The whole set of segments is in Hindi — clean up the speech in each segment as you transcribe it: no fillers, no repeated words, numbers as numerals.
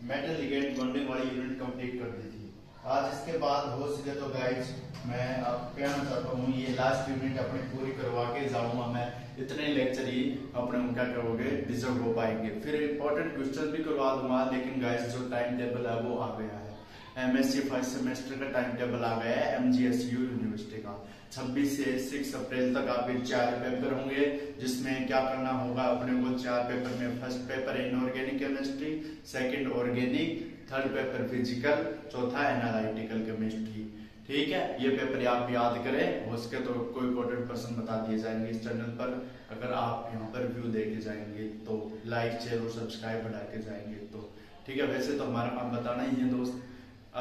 मेटल लिगेंड बॉन्डिंग वाली यूनिट कंप्लीट कर दी थी। आज इसके बाद हो सके तो गाइस मैं आप कहना चाहता हूँ ये लास्ट यूनिट अपनी पूरी करवा के जाऊंगा। मैं इतने लेक्चर ही अपने क्या करोगे डिजर्व हो पाएंगे। फिर इंपॉर्टेंट क्वेश्चन भी करवा दूंगा, लेकिन गाइस जो टाइम टेबल है वो आ गया है। एमएससी फर्स्ट सेमेस्टर का टाइम टेबल आ गया है एमजीएसयू यूनिवर्सिटी का। 26 से 6 अप्रैल तक आपके 4 पेपर होंगे, जिसमें क्या करना होगा अपने को 4 पेपर में first paper inorganic chemistry, second organic, third paper physical, चौथा एनालिटिकल केमिस्ट्री। ठीक है, ये पेपर आप याद करें। हो सके तो कोई इंपॉर्टेंट पर्सन बता दिए जाएंगे इस चैनल पर। अगर आप यहाँ पर व्यू देके जाएंगे तो लाइक शेयर और सब्सक्राइब बढ़ा के जाएंगे तो ठीक है। वैसे तो हमारा काम बताना ही है दोस्त।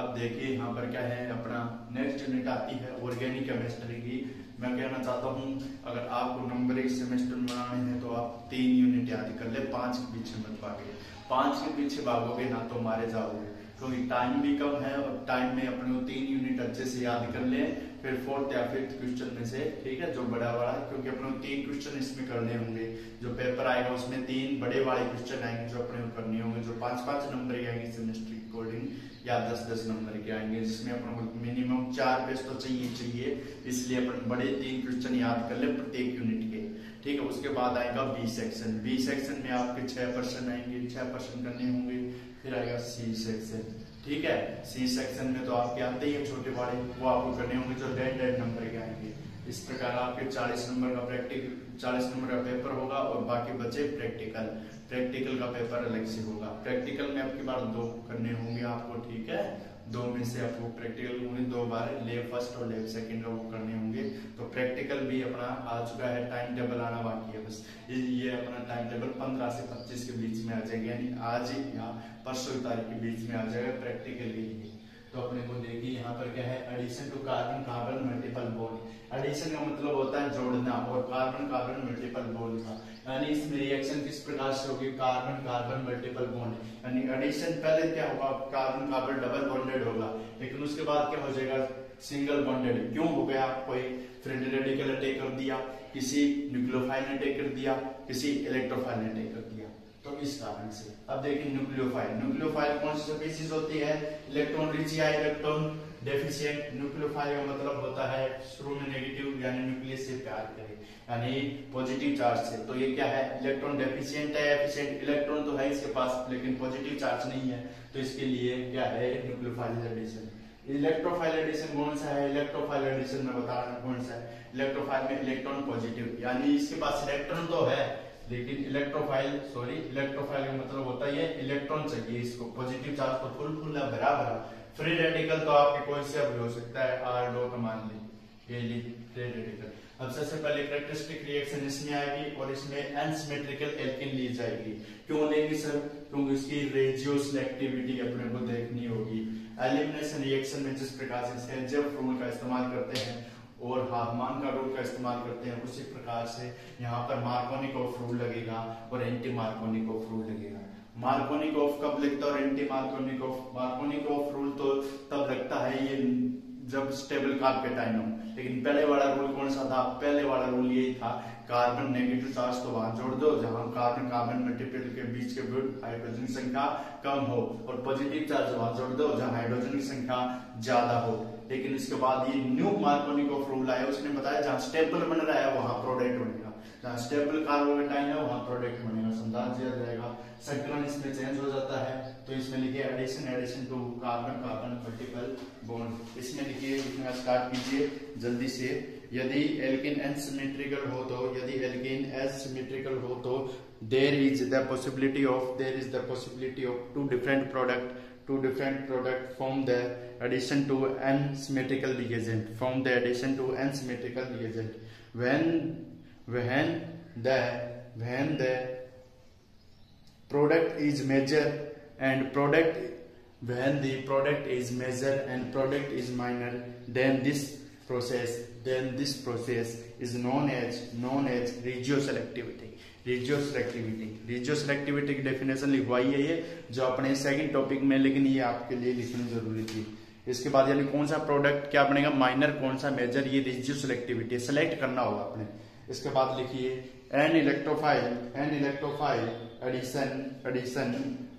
अब देखिए यहाँ पर क्या है, अपना नेक्स्ट यूनिट आती है ऑर्गेनिक केमिस्ट्री की। मैं कहना चाहता हूँ अगर आपको नंबर एक सेमेस्टर में बनाने हैं तो आप 3 यूनिट याद कर ले, 5 के पीछे मत भागे। 5 के पीछे भागोगे ना तो मारे जाओगे, क्योंकि टाइम भी कम है और टाइम में अपने को 3 यूनिट अच्छे से याद कर ले। फिर 4th या 5th क्वेश्चन में से, ठीक है, जो बड़ा बड़ा, क्योंकि अपने को 3 क्वेश्चन इसमें करने होंगे। जो पेपर आएगा उसमें 3 बड़े वाले क्वेश्चन आएंगे जो अपने को करने होंगे, जो 5-5 नंबर के आएंगे सेमेस्टर के अकॉर्डिंग, या 10-10 नंबर के आएंगे, जिसमें अपने को मिनिमम 4 पेज तो चाहिए। इसलिए अपन बड़े 3 क्वेश्चन याद कर ले प्रत्येक यूनिट के, ठीक है। उसके बाद आएगा बी सेक्शन। बी सेक्शन में आपके 6% आएंगे, 6% करने होंगे। फिर आएगा सी सेक्शन, ठीक है। सी सेक्शन में तो आपके आते ही है छोटे बड़े, वो आपको करने होंगे जो 1.5 नंबर के आएंगे। इस प्रकार आपके 40 नंबर का 40 नंबर का पेपर होगा और बाकी बचे प्रैक्टिकल का पेपर अलग से होगा। प्रैक्टिकल में आपकी बार 2 करने होंगे आपको, ठीक है। 2 में से आपको प्रैक्टिकल होंगे 2 बार, लेब फर्स्ट और लेब सेकंड वो करने होंगे। तो प्रैक्टिकल भी अपना आ चुका है, टाइम टेबल आना बाकी है बस। ये अपना टाइम टेबल 15 से 25 के बीच में आ जाएगा, यानी आज या परसों की तारीख के बीच में आ जाएगा प्रैक्टिकल के लिए। तो अपने को देखिए यहाँ पर क्या है, addition to carbon carbon multiple bond. Addition का मतलब होता है जोड़ना, और कार्बन कार्बन मल्टीपल बॉन्ड का, यानी इसमें रिएक्शन किस प्रकार से होगी, कार्बन कार्बन मल्टीपल बॉन्ड। यानी एडिशन पहले क्या होगा, कार्बन कार्बन डबल बॉन्डेड होगा, लेकिन उसके बाद क्या हो जाएगा, सिंगल बॉन्डेड। क्यों हो गया, कोई फ्री रेडिकल अटैक कर दिया, किसी न्यूक्लियोफाइल ने अटैक कर दिया, किसी इलेक्ट्रोफाइल ने अटैक कर दिया, तो इस कारण से। अब देखिए न्यूक्लियोफाइल कौन सी स्पीशीज होती है, इलेक्ट्रॉन रिच या इलेक्ट्रॉन डेफिशिएंट। न्यूक्लियोफाइल का मतलब होता है शुरू में नेगेटिव, यानी न्यूक्लियस से प्यार करे, यानी पॉजिटिव चार्ज से। तो ये क्या है, इलेक्ट्रॉन डेफिशिएंट है, एफिशिएंट। इलेक्ट्रॉन तो है इसके पास लेकिन पॉजिटिव चार्ज नहीं है, तो इसके लिए क्या है, न्यूक्लियोफाइल एडिशन। इलेक्ट्रोफाइल एडिशन कौन सा है, इलेक्ट्रोफाइल एडिशन में बता रहा हूं कौन सा है। इलेक्ट्रोफाइल में इलेक्ट्रॉन पॉजिटिव, यानी इसके पास इलेक्ट्रॉन तो है लेकिन इलेक्ट्रोफाइल का मतलब होता है ये इलेक्ट्रॉन चाहिए इसको, पॉजिटिव चार्ज तो फुल है, भरा। फ्री रेडिकल तो आपके कोई से भी हो सकता है, R मान ली, ये ली फ्री रेडिकल। अब सबसे पहले कैरेक्टरिस्टिक रिएक्शन इसमें आएगी और इसमें अनसिमेट्रिकल एल्केन ली जाएगी। क्यों लेंगे सर, क्योंकि इसकी रेजियो सिलेक्टिविटी अपने को देखनी होगी। एलिमिनेशन रिएक्शन में जिस प्रकार से सेल्जेफ रूल का इस्तेमाल करते हैं और हाफमान का रूल का इस्तेमाल करते हैं, उसी प्रकार से यहाँ पर मार्कोनिकोफ रूल लगेगा और एंटी मार्कोनिकोफ रूल लगेगा। मार्कोनिकोफ कब लगता है और एंटी मार्कोनिकोफ रूल तो तब लगता है ये जब स्टेबल कार्ब के टाइम हो। लेकिन पहले वाला रूल कौन सा था, पहले वाला रूल यही था, कार्बन नेगेटिव चार्ज तो वहां जोड़ दो जहां कार्बन कार्बन मल्टीपल के बीच के हाइड्रोजन की संख्या कम हो, और पॉजिटिव चार्ज वहां जोड़ दो जहां हाइड्रोजन की संख्या ज्यादा हो। लेकिन इसके बाद ये न्यू मार्कोनिकोफ रूल आया, उसने बताया जहां स्टेबल बन रहा है वहां प्रोडक्ट बनेगा, जहां स्टेबल कार्बोकेटाइन है वहां प्रोडक्ट बनेगा, समझा जाएगा। संकलन इसमें चेंज हो जाता है, तो इसमें लिखिए addition to carbon carbon multiple bond. इसमें लिखिए, लिखना स्टार्ट कीजिए जल्दी से। यदि एल्केन एसिमेट्रिकल हो तो there is the possibility of two different product from the addition to n-symmetrical reagent, when the product is measured and product is minor, then this process is known as regioselectivity। regioselectivity की डेफिनेशन लिखवाई है ये, जो अपने सेकंड टॉपिक में, लेकिन ये आपके लिए लिखनी जरूरी थी। इसके बाद यानी कौन सा प्रोडक्ट क्या बनेगा, माइनर कौन सा मेजर, ये regioselectivity सेलेक्ट करना होगा अपने। इसके बाद लिखिए an electrophile addition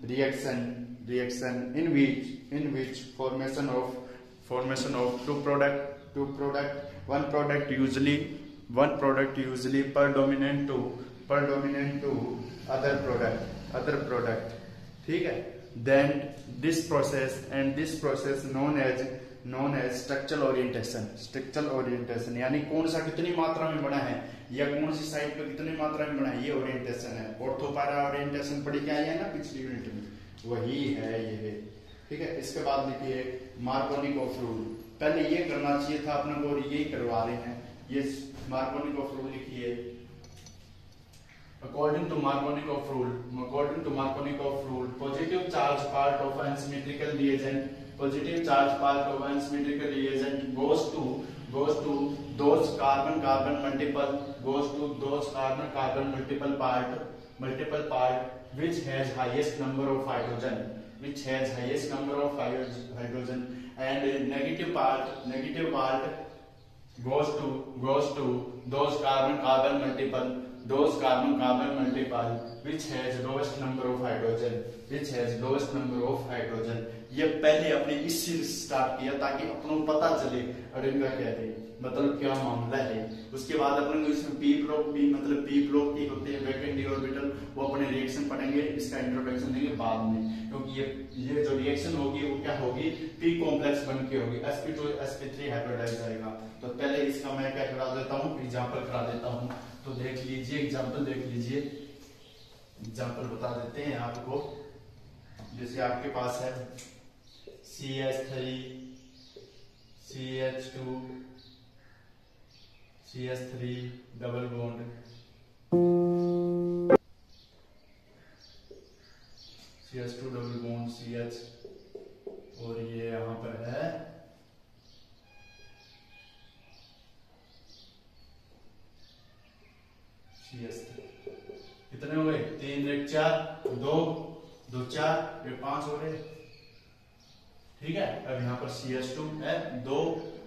reaction reaction in which formation of two product one product usually predominant to other product, ठीक है। then this process known as structural orientation, यानी कौन सा कितनी मात्रा में बना है या कौन सी साइड पे कितनी मात्रा में बना है, ये ओरिएंटेशन है। ऑर्थोपैरा ओरिएंटेशन पढ़ी क्या है ना पिछली यूनिट में, वही है ये, ठीक है। इसके बाद लिखिए मार्कोनिकोव रूल। पहले ये करना चाहिए था अपने को, यही करवा रहे हैं। ये मार्कोनिकोव रूल लिखिए। According to Markovnikov rule, positive charge part of an symmetrical reagent goes to those carbon multiple part which has highest number of hydrogen, and negative part goes to those carbon multiple which has lowest number of hydrogen, ये पहले अपने इससे स्टार्ट किया ताकि अपनों को पता चले अड़ेंगा क्या है, मतलब क्या मामला है। उसके बाद अपन को इसमें पी ब्लॉक की होते हैं वैकेंट डी ऑर्बिटल, वो अपने रिएक्शन पढ़ेंगे, इसका इंट्रोडक्शन देंगे बाद में, क्योंकि ये जो रिएक्शन होगी वो क्या होगी, पी कॉम्प्लेक्स बन के होगी, sp2 sp3 हाइब्रिडाइज आएगा। तो पहले इसका मैं क्या करा देता हूँ, एग्जाम्पल करा देता हूँ। तो देख लीजिए, एग्जाम्पल देख लीजिए, एग्जाम्पल बता देते हैं आपको। जैसे आपके पास है CH3 CH2 CH3 double bond CH2 double bond CH, और ये यहां पर है CH3। कितने हो गए, 3 1 4 2 2 4 1 5 हो गए, ठीक है। अब यहाँ पर CH2 है 2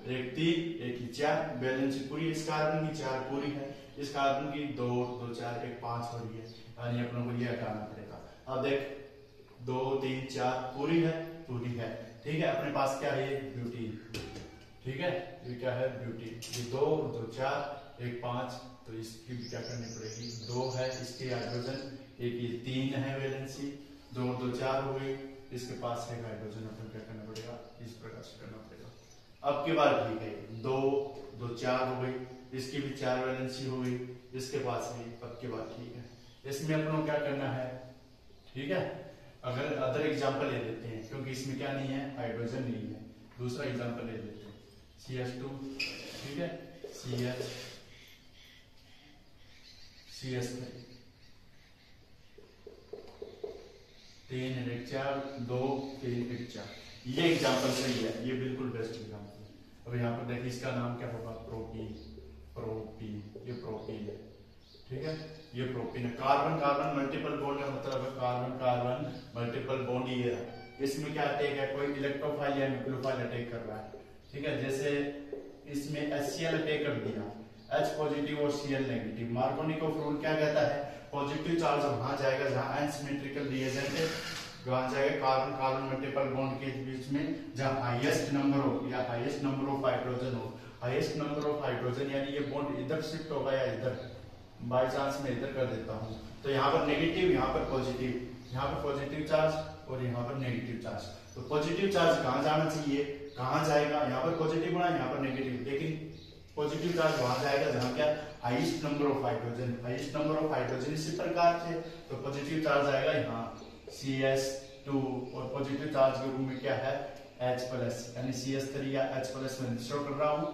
1 3 1 4, बैलेंस पूरी, इस कार्बन की 4 पूरी है, इस कार्बन की 2 2 4 1 5 हो रही है, यानी अपनों को ये हटाना पड़ेगा। अब देख 2 3 4 पूरी है, ठीक है। अपने पास क्या है, ब्यूटीन, ठीक है। ये क्या है, ब्यूटीन। ये 2 2 4 1 5, तो इसकी भी क्या करनी पड़ेगी, 2 है इसके हाइड्रोजन, एक ये 3 है वैलेंसी, 2 2 4 हो गई, इसके पास है हाइड्रोजन, अपन क्या करना पड़ेगा, इस प्रकार से करना पड़ेगा। अब की बार ठीक है, 2 2 4 हो गई, इसकी भी 4 वैलेंसी हो गई, इसके पास भी, अब की बार ठीक है। इसमें अपन को क्या करना है, ठीक है। अगर अदर एग्जांपल ले लेते हैं, क्योंकि इसमें क्या नहीं है, हाइड्रोजन नहीं है, दूसरा एग्जांपल ले लेते हैं, CH2, ठीक है, CH3 3 1 4 2 3 1 4, ये एग्जांपल सही है, ये बिल्कुल बेस्ट एग्जांपल है। अब यहाँ पर देखिए इसका नाम क्या होगा, प्रोपीन, ये प्रोपीन है, ठीक है। ये प्रोपीन है। कार्बन मल्टीपल बॉन्ड का मतलब है कार्बन मल्टीपल बॉन्ड, ये है। इसमें क्या अटैक है, कोई इलेक्ट्रोफाइल या न्यूक्लियोफाइल अटैक कर रहा है, ठीक है। जैसे इसमें HCl अटैक कर दिया, H पॉजिटिव और Cl नेगेटिव। मार्कोनिकोव रूल क्या कहता है, पॉजिटिव चार्ज वहां जाएगा जहां अनसिमेट्रिकल रिएजेंट है, वहां जाएगा कार्बन मल्टीपल बॉन्ड के बीच में जहां हाईएस्ट नंबर हो या हाईएस्ट नंबर ऑफ हाइड्रोजन हो। हाईएस्ट नंबर ऑफ हाइड्रोजन यानी ये बॉन्ड इधर शिफ्ट होगा या इधर, बाय चांस मैं इधर कर देता हूं, तो यहाँ पर नेगेटिव, यहाँ पर पॉजिटिव, यहाँ पर पॉजिटिव चार्ज और यहाँ पर नेगेटिव चार्ज। तो पॉजिटिव चार्ज कहाँ जाना चाहिए, कहाँ जाएगा, यहाँ पर पॉजिटिव होना, यहाँ पर नेगेटिव, लेकिन पॉजिटिव चार्ज वहां जाएगा जहां क्या, हाईएस्ट नंबर ऑफ हाइड्रोजन। इसी प्रकार से तो पॉजिटिव चार्ज आएगा यहाँ CH2, और पॉजिटिव चार्ज के रूप में क्या है, H+, यानी CH3 या H+ में शो कर रहा हूं।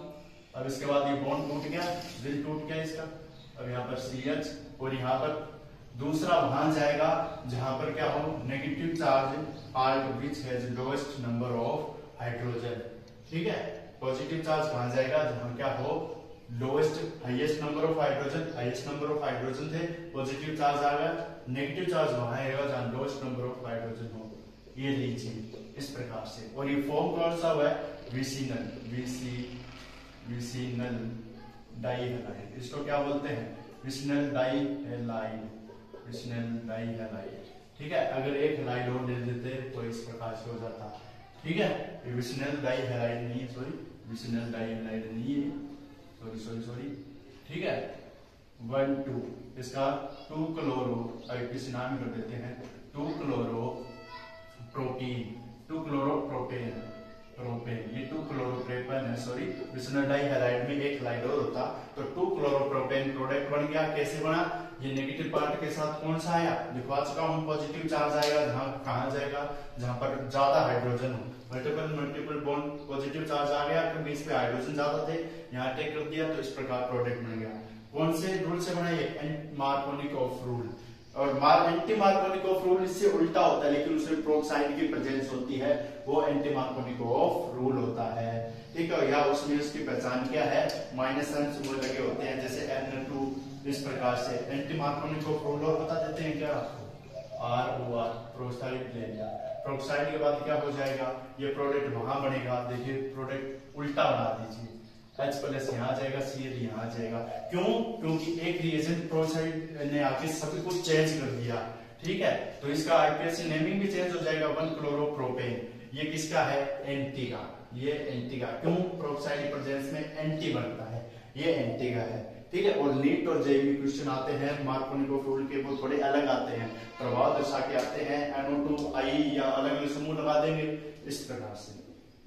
अब इसके बाद ये बॉन्ड टूट गया, दिल टूट गया इसका। अब यहाँ पर CH, और यहाँ पर दूसरा वहां जाएगा जहां पर क्या हो, negative charge part which has lowest number of hydrogen, ठीक है। पॉजिटिव चार्ज कहां जाएगा, जहां क्या हो, lowest highest number of hydrogen थे, पॉजिटिव चार्ज आ गया। नेगेटिव चार्ज वहां आएगा जहां लोएस्ट नंबर ऑफ हाइड्रोजन हो। ये लीजिए इस प्रकार से। और ये फॉर्म कौन सा हुआ है, विसिनल डाइहैलाइड, इसको क्या बोलते हैं, विसिनल डाइहैलाइड, ठीक है। अगर एक हैलाइड और दे देते तो इस प्रकार से हो जाता, ठीक है। ये विसिनल डाई हैलाइड नहीं है, सॉरी विसिनल डाई हैलाइड नहीं है, सॉरी, ठीक है। 1 2 इसका 2 क्लोरो, किसी नाम कर देते हैं 2 क्लोरो प्रोटीन, 2 क्लोरो प्रोपेन, ये 2 क्लोरोप्रोपेन है, सॉरी विसिनल डाई हैलाइड में एक हैलाइड और होता तो 2 क्लोरोप्रोपेन प्रोडक्ट बन गया। कैसे बना? ये नेगेटिव पार्ट के साथ कौन सा आया, दिखवा चुका हूं, पॉजिटिव चार्ज आएगा जहां कहां जाएगा, जहां पर ज्यादा हाइड्रोजन हो, मल्टीपल बॉन्ड पॉजिटिव चार्ज आ गया क्योंकि इस पे हाइड्रोजन ज्यादा थे, यहाँ अटैक कर दिया तो इस प्रकार प्रोडक्ट बन गया। कौन से रूल से बना ये? Markovnikov rule. और एंटी मार्कोनिकॉफ रूल इससे उल्टा होता है, लेकिन उसमें प्रोक्साइड की प्रेजेंस होती है, वो एंटी मार्कोनिकॉफ रूल होता है, ठीक है। या उसमें उसकी पहचान क्या है, माइनस n सिंबल लगे होते हैं जैसे N2, इस प्रकार से एंटी मार्कोनिकॉफ रूल। और बता देते हैं क्या आपको, ROR प्रोक्साइड ले लिया, प्रोक्साइड के बाद क्या हो जाएगा, ये प्रोडक्ट वहां बनेगा, देखिए प्रोडक्ट उल्टा बना दीजिए, H प्लस यहाँ आ जाएगा, Cl यहाँ आ जाएगा। क्यों? क्योंकि एक रिएजेंट प्रोक्साइड ने आके सभी कुछ चेंज कर दिया, ठीक है। तो इसका आईपीएससी नेमिंग भी चेंज हो जाएगा, 1 क्लोरोप्रोपेन, ये किसका है? एंटी का, ये एंटी का। क्यों? प्रोक्साइड प्रेजेंस में एंटी बनता है, ये एंटी का है, ठीक है। और नीट और जेईई क्वेश्चन आते हैं मार्कोनिकॉफ रूल के, वो थोड़े अलग आते हैं, प्रभाव दर्शा के आते हैं, NO2 I या अलग अलग समूह लगा देंगे इस प्रकार से।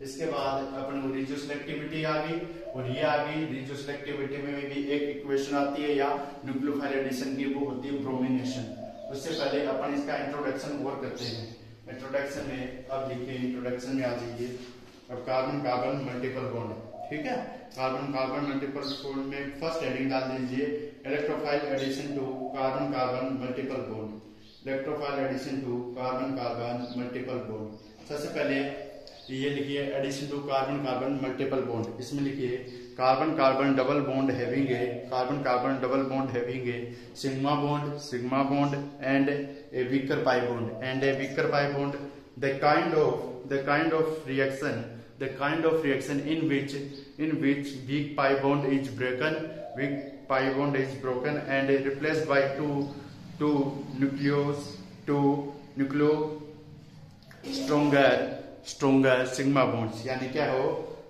इसके बाद अपन रिजियो सिलेक्टिविटी आ गई, और ये आ गई रिजियो सिलेक्टिविटी में भी एक इक्वेशन आती है या न्यूक्लियोफाइल एडिशन की, वो होती है ब्रोमिनेशन। उससे पहले अपन इसका इंट्रोडक्शन और करते हैं। इंट्रोडक्शन में अब देखिए, इंट्रोडक्शन में आ जाइए, अब कार्बन कार्बन मल्टीपल बॉन्ड, ठीक है। कार्बन कार्बन मल्टीपल बॉन्ड में फर्स्ट हेडिंग डाल दीजिए, electrophile addition to carbon carbon multiple bond, electrophile addition to carbon carbon multiple bond. सबसे पहले ये लिखिए addition to carbon carbon multiple bond, इसमें लिखिए carbon carbon double bond having a, carbon carbon double bond having a sigma bond and a weaker pi bond, the kind of reaction in which weak pi bond is broken and replaced by two nucleo stronger sigma bonds। यानी क्या हो,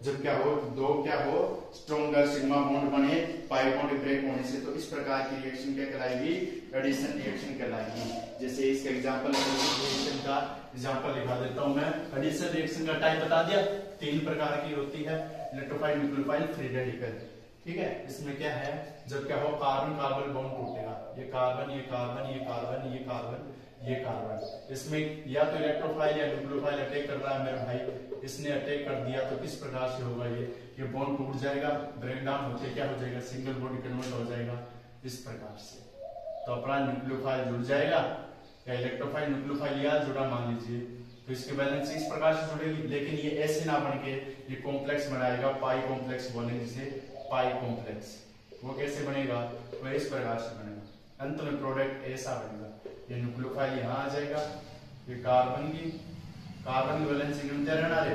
जब क्या हो, दो क्या हो, स्ट्रोंगर सिग्मा बॉन्ड बने पाई बॉन्ड ब्रेक होने से, तो इस प्रकार की रिएक्शन क्या कहलाएगी? एडिशन रिएक्शन कहलाएगी। जैसे इसका एग्जांपल रिएक्शन का एग्जांपल लिखा देता हूं मैं। एडिशन रिएक्शन का टाइप बता दिया, 3 प्रकार की होती है, इलेक्ट्रोफाइल, न्यूक्लियोफाइल, फ्री रेडिकल, ठीक है। इसमें क्या है, जब क्या हो, कार्बन कार्बन बॉन्ड टूटेगा, ये कार्बन ये कार्बन ये कार्बन ये कार्बन ये कार्बन, इसमें या तो इलेक्ट्रोफाइल या न्यूक्लियोफाइल अटैक कर रहा है मेरे भाई, इसने अटैक कर दिया तो किस प्रकार से होगा, ये बॉन्ड टूट जाएगा, ब्रेक डाउन होते क्या हो जाएगा, सिंगल बॉन्ड कन्वर्ट हो जाएगा इस प्रकार से। तो अपना न्यूक्लियोफाइल जुड़ जाएगा या इलेक्ट्रोफाइल न्यूक्लियोफाइल या जुड़ा मान लीजिए, तो इसके बैलेंस इस प्रकार से जुड़ेगी। लेकिन ये ऐसे ना बन के ये कॉम्प्लेक्स बनाएगा, पाई कॉम्प्लेक्स बने, जिसे पाई कॉम्प्लेक्स, वो कैसे बनेगा, वो इस प्रकार से बनेगा, अंत में प्रोडक्ट ऐसा बनेगा, ये न्यूक्लियोफाइल यहाँ आ जाएगा, ये कार्बन की वैलेंस गिनते रहना रे,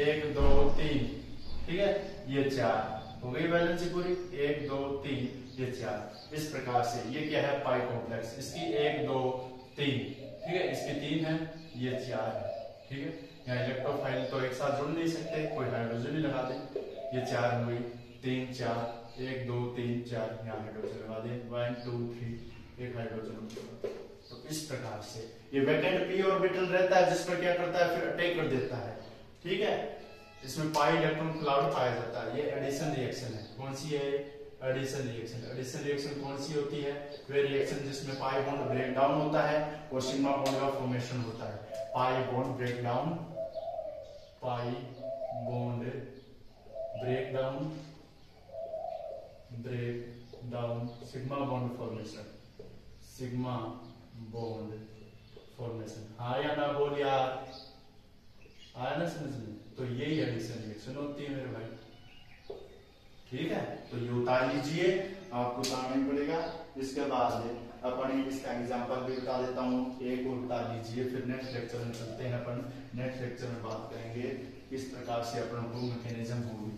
1 2 3, ठीक है, ये 4 हो गई वैलेंसी पूरी, 1 2 3 ये 4, इस प्रकार से। ये क्या है, पाई कॉम्प्लेक्स, इसकी 1 2 3, ठीक है, इसकी 3 है, ये 4 है, ठीक है। यहाँ इलेक्ट्रोफाइल तो एक साथ जुड़ नहीं सकते, कोई हाइड्रोजन ही लगा दे, ये 4 हो गई, 3 4 1 2 3 4, यहाँ हाइड्रोजन लगा दे, 1 2 3 एक हाइड्रोजन। तो इस प्रकार से ये वैकेंट पी ऑर्बिटल रहता है, जिस पर क्या करता है, फिर अटैक कर देता है, ठीक है। इसमें पाई इलेक्ट्रॉन क्लाउड पाया जाता है, ये एडिशन रिएक्शन है। कौन सी है? एडिशन रिएक्शन कौन सी होती है? वे रिएक्शन जिसमें पाई बॉन्ड ब्रेक डाउन होता है और सिग्मा बॉन्ड का फॉर्मेशन होता है। Pi bond break down sigma bond formation. हाँ या ना बोल यार, आया ना समझ में? तो यही एडिशन रिएक्शन होती है मेरे भाई, ठीक है। तो ये उतार लीजिए, आपको उतारना ही पड़ेगा। इसके बाद अपन इसका एग्जांपल भी बता देता हूँ, एक और उतार लीजिए, फिर नेक्स्ट लेक्चर में चलते हैं। अपन नेक्स्ट लेक्चर में बात करेंगे किस प्रकार से अपन को मैकेनिज्म होगी।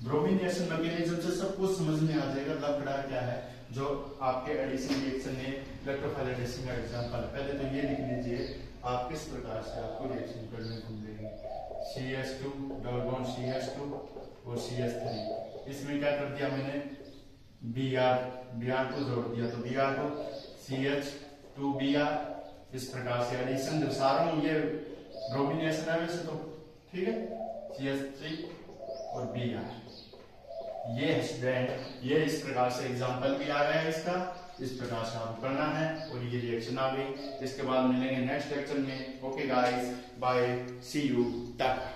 ब्रोमिनेशन मैकेनिज्म से सब कुछ समझ में आ जाएगा लफड़ा क्या है, जो आपके एडिशन रिएक्शन में इलेक्ट्रोफाइल एडिशन का एग्जांपल है। पहले तो ये लिख लीजिए आप किस प्रकार से आपको रिएक्शन करने को मिलेगी। CH2 डबल बॉन्ड CH2 और CH3, इसमें क्या कर दिया मैंने Br को जोड़ दिया, तो Br को CH2Br, इस प्रकार से एडिशन दर्शा रहा हूं। ये ब्रोमिनेशन है वैसे तो, ठीक है, CH3 और Br। ये स्टूडेंट ये इस प्रकार से एग्जांपल भी आ गया है इसका, इस प्रकार से आपको करना है और ये रिएक्शन आ गई। इसके बाद मिलेंगे नेक्स्ट लेक्चर में। Okay guys, bye, see you, Tata.